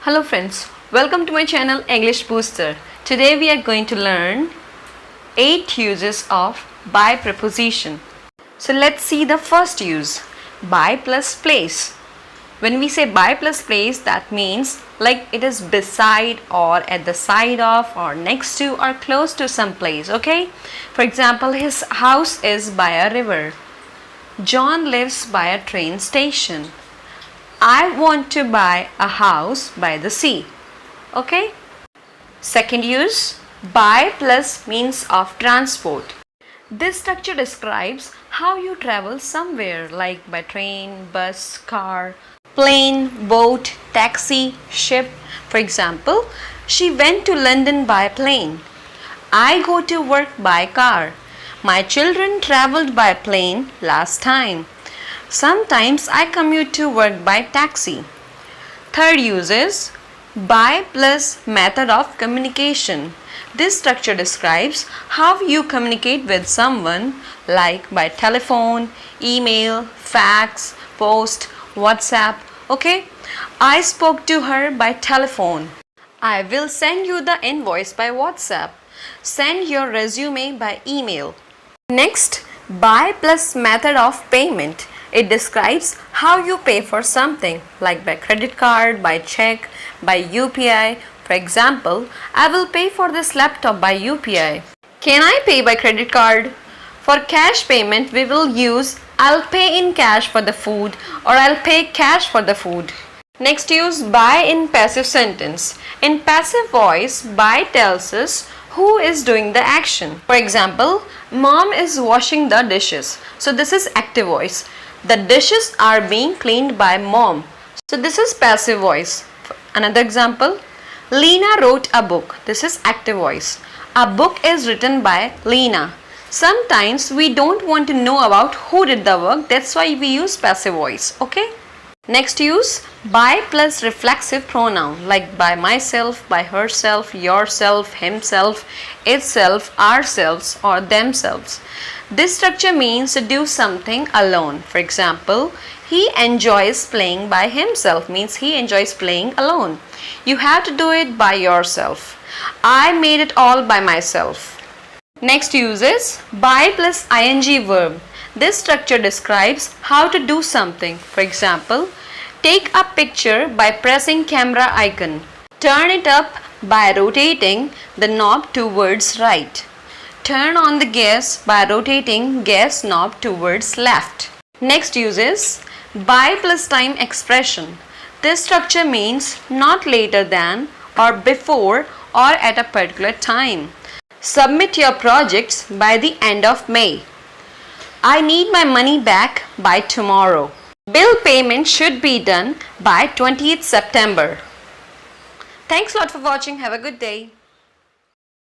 Hello friends, welcome to my channel English Booster. Today we are going to learn 8 uses of by preposition. So let's see the first use, by plus place. When we say by plus place, that means like it is beside or at the side of or next to or close to some place, okay? For example, his house is by a river. John lives by a train station. I want to buy a house by the sea. Okay? Second use, by plus means of transport. This structure describes how you travel somewhere like by train, bus, car, plane, boat, taxi, ship. For example, she went to London by plane. I go to work by car. My children traveled by plane last time. Sometimes I commute to work by taxi. Third use is by plus method of communication. This structure describes how you communicate with someone like by telephone, email, fax, post, WhatsApp. Okay? I spoke to her by telephone. I will send you the invoice by WhatsApp. Send your resume by email. Next, by plus method of payment. It describes how you pay for something like by credit card, by check, by UPI. For example, I will pay for this laptop by UPI. Can I pay by credit card? For cash payment, we will use I'll pay in cash for the food or I'll pay cash for the food. Next, use by in passive sentence. In passive voice, by tells us who is doing the action. For example, mom is washing the dishes. So this is active voice. The dishes are being cleaned by mom. So this is passive voice. Another example, Lena wrote a book. This is active voice. A book is written by Lena. Sometimes we don't want to know about who did the work. That's why we use passive voice. Okay? Next, use by plus reflexive pronoun like by myself, by herself, yourself, himself, itself, ourselves or themselves. This structure means to do something alone. For example, he enjoys playing by himself means he enjoys playing alone. You have to do it by yourself. I made it all by myself. Next use is by plus ing verb. This structure describes how to do something. For example, take a picture by pressing camera icon. Turn it up by rotating the knob towards right. Turn on the gas by rotating gas knob towards left. Next use is by plus time expression. This structure means not later than or before or at a particular time. Submit your projects by the end of May. I need my money back by tomorrow. Bill payment should be done by 20th September. Thanks a lot for watching. Have a good day.